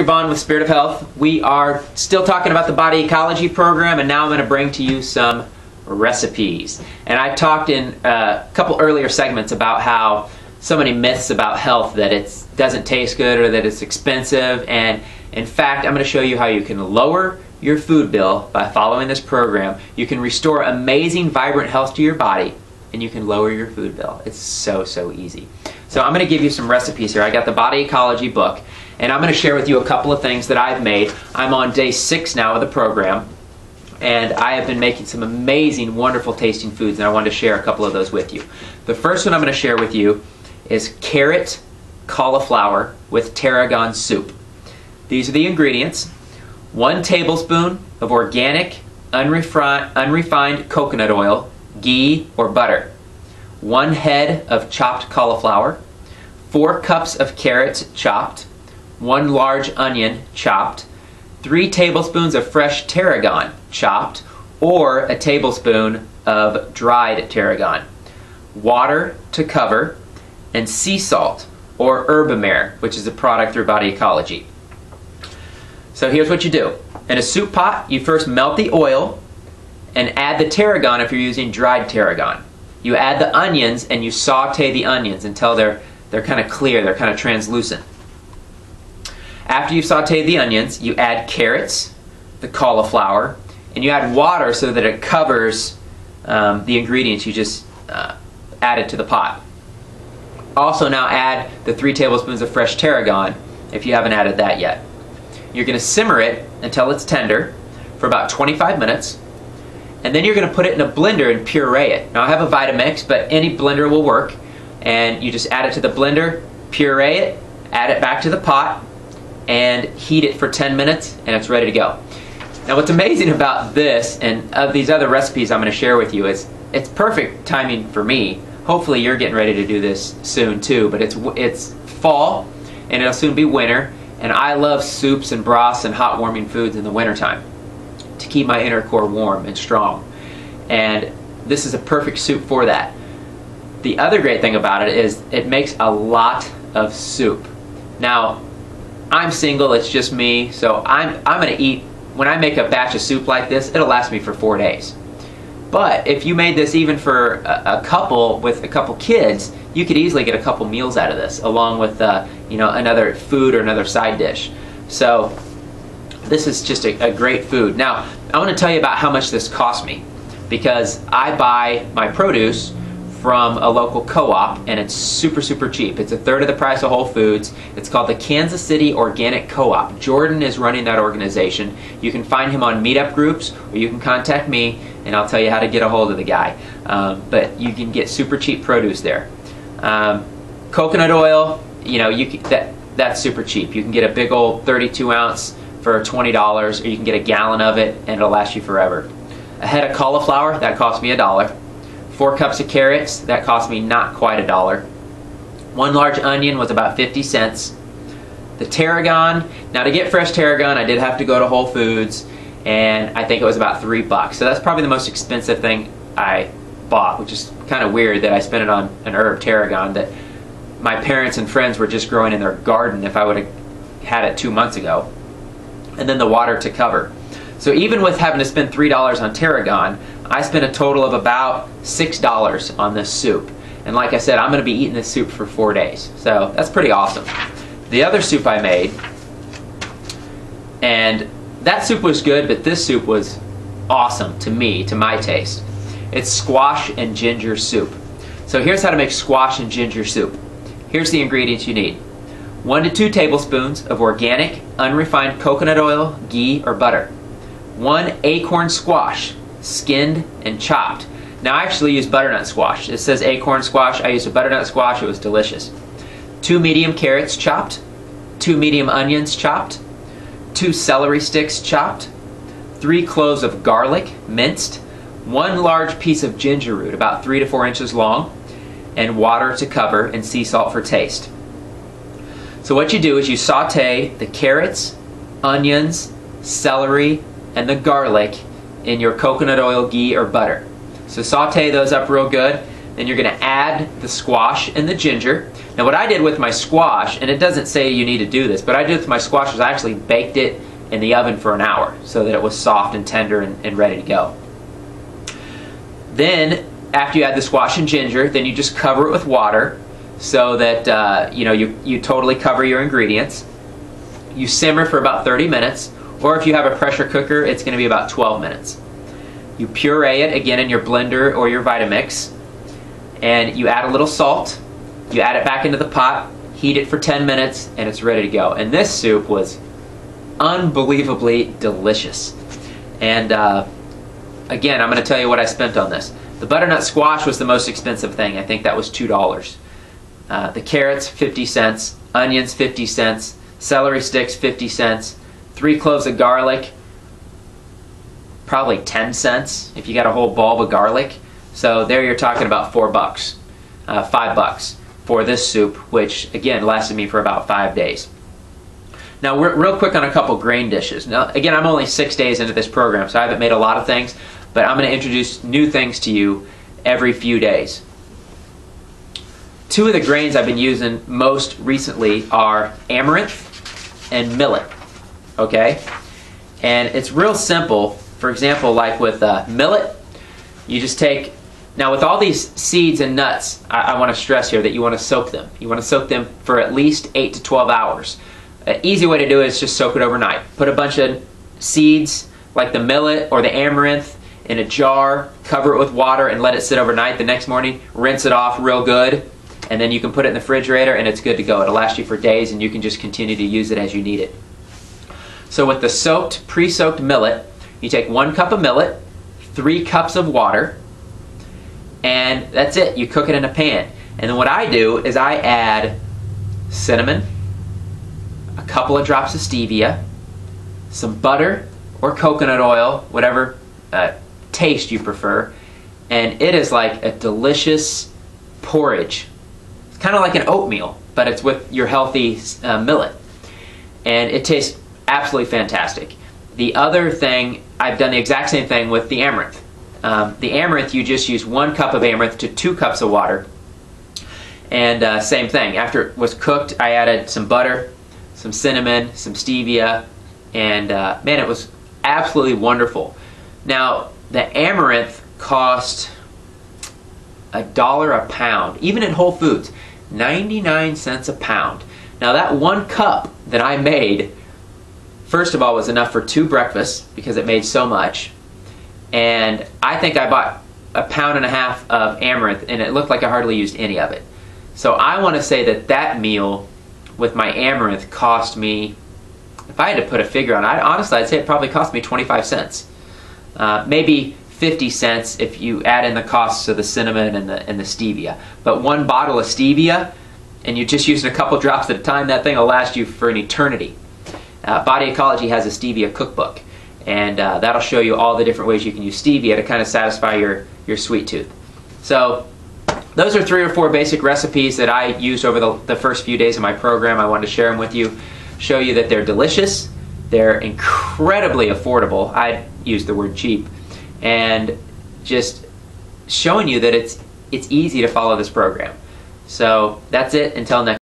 Vaughn with Spirit of Health. We are still talking about the Body Ecology program, and now I'm going to bring to you some recipes. And I talked in a couple earlier segments about how so many myths about health, that it doesn't taste good or that it's expensive, and in fact I'm going to show you how you can lower your food bill by following this program. You can restore amazing, vibrant health to your body, and you can lower your food bill. It's so easy. So I'm going to give you some recipes here. I got the Body Ecology book, and I'm going to share with you a couple of things that I've made. I'm on day 6 now of the program, and I have been making some amazing, wonderful tasting foods, and I wanted to share a couple of those with you. The first one I'm going to share with you is carrot cauliflower with tarragon soup. These are the ingredients: 1 tablespoon of organic, unrefined coconut oil, ghee, or butter, 1 head of chopped cauliflower, 4 cups of carrots chopped, 1 large onion chopped, 3 tablespoons of fresh tarragon chopped, or a tablespoon of dried tarragon, water to cover, and sea salt or herbamare, which is a product through Body Ecology. So here's what you do. In a soup pot, you first melt the oil and add the tarragon if you're using dried tarragon. You add the onions and you saute the onions until they're kind of clear, they're kind of translucent. After you've sauteed the onions, you add carrots, the cauliflower, and you add water so that it covers the ingredients you just added to the pot. Also now add the 3 tablespoons of fresh tarragon if you haven't added that yet. You're going to simmer it until it's tender for about 25 minutes, and then you're going to put it in a blender and puree it. Now I have a Vitamix, but any blender will work, and you just add it to the blender, puree it, add it back to the pot, and heat it for 10 minutes, and it's ready to go. Now what's amazing about this and of these other recipes I'm going to share with you is it's perfect timing for me. Hopefully you're getting ready to do this soon too, but it's fall and it'll soon be winter, and I love soups and broths and hot warming foods in the wintertime to keep my inner core warm and strong. And this is a perfect soup for that. The other great thing about it is it makes a lot of soup. Now, I'm single, it's just me, so I'm going to eat, when I make a batch of soup like this, it'll last me for 4 days. But if you made this even for a couple with a couple kids, you could easily get a couple meals out of this, along with another food or another side dish. So this is just a great food. Now I want to tell you about how much this cost me, because I buy my produce from a local co-op, and it's super cheap. It's 1/3 of the price of Whole Foods. It's called the Kansas City Organic Co-op. Jordan is running that organization. You can find him on meetup groups, or you can contact me and I'll tell you how to get a hold of the guy. But you can get super cheap produce there. Coconut oil, that's super cheap. You can get a big old 32 ounce for $20, or you can get a gallon of it and it'll last you forever. A head of cauliflower, that cost me $1. 4 cups of carrots, that cost me not quite $1. 1 large onion was about 50 cents. The tarragon, now to get fresh tarragon I did have to go to Whole Foods, and I think it was about $3. So that's probably the most expensive thing I bought, which is kind of weird that I spent it on an herb, tarragon, that my parents and friends were just growing in their garden if I would have had it 2 months ago. And then the water to cover. So even with having to spend $3 on tarragon, I spent a total of about $6 on this soup. And like I said, I'm going to be eating this soup for 4 days. So that's pretty awesome. The other soup I made, and that soup was good, but this soup was awesome to me, to my taste. It's squash and ginger soup. So here's how to make squash and ginger soup. Here's the ingredients you need: 1 to 2 tablespoons of organic, unrefined coconut oil, ghee, or butter. 1 acorn squash, skinned and chopped. Now I actually use butternut squash. It says acorn squash. I used a butternut squash. It was delicious. 2 medium carrots chopped. 2 medium onions chopped. 2 celery sticks chopped. 3 cloves of garlic minced. 1 large piece of ginger root, about 3 to 4 inches long, and water to cover, and sea salt for taste. So what you do is you saute the carrots, onions, celery, and the garlic in your coconut oil, ghee, or butter. So saute those up real good. Then you're going to add the squash and the ginger. Now what I did with my squash, and it doesn't say you need to do this, but I did with my squash was I actually baked it in the oven for an hour so that it was soft and tender and ready to go. Then after you add the squash and ginger, then you just cover it with water so that you totally cover your ingredients. You simmer for about 30 minutes, or if you have a pressure cooker, it's going to be about 12 minutes. You puree it again in your blender or your Vitamix, and you add a little salt. You add it back into the pot, heat it for 10 minutes, and it's ready to go. And this soup was unbelievably delicious. And again, I'm going to tell you what I spent on this. The butternut squash was the most expensive thing. I think that was $2. The carrots, 50 cents. Onions, 50 cents. Celery sticks, 50 cents. 3 cloves of garlic, probably 10 cents if you got a whole bulb of garlic. So there you're talking about $4, $5 for this soup, which again lasted me for about 5 days. Now we're real quick on a couple grain dishes. Now again, I'm only 6 days into this program, so I haven't made a lot of things, but I'm going to introduce new things to you every few days. 2 of the grains I've been using most recently are amaranth and millet. Okay? And it's real simple. For example, like with millet, you just take, now with all these seeds and nuts, I want to stress here that you want to soak them. You want to soak them for at least 8 to 12 hours. An easy way to do it is just soak it overnight. Put a bunch of seeds, like the millet or the amaranth, in a jar, cover it with water, and let it sit overnight. The next morning, rinse it off real good, and then you can put it in the refrigerator and it's good to go. It'll last you for days, and you can just continue to use it as you need it. So with the pre-soaked millet, you take 1 cup of millet, 3 cups of water, and that's it. You cook it in a pan. And then what I do is I add cinnamon, a couple of drops of stevia, some butter or coconut oil, whatever taste you prefer, and it is like a delicious porridge. It's kind of like an oatmeal, but it's with your healthy millet, and it tastes absolutely fantastic. The other thing, I've done the exact same thing with the amaranth. The amaranth, you just use 1 cup of amaranth to 2 cups of water, and same thing. After it was cooked, I added some butter, some cinnamon, some stevia, and man, it was absolutely wonderful. Now, the amaranth cost $1 a pound, even at Whole Foods, 99 cents a pound. Now that 1 cup that I made, first of all, was enough for 2 breakfasts because it made so much. And I think I bought 1.5 pounds of amaranth, and it looked like I hardly used any of it. So I want to say that that meal with my amaranth cost me, if I had to put a figure on it, honestly, I'd say it probably cost me 25 cents. Maybe 50 cents if you add in the costs of the cinnamon and the stevia. But 1 bottle of stevia, and you're just using a couple drops at a time, that thing will last you for an eternity. Body Ecology has a stevia cookbook, and that'll show you all the different ways you can use stevia to kind of satisfy your sweet tooth. So those are 3 or 4 basic recipes that I used over the first few days of my program. I wanted to share them with you, show you that they're delicious, they're incredibly affordable. I use the word cheap, and just showing you that it's easy to follow this program. So that's it. Until next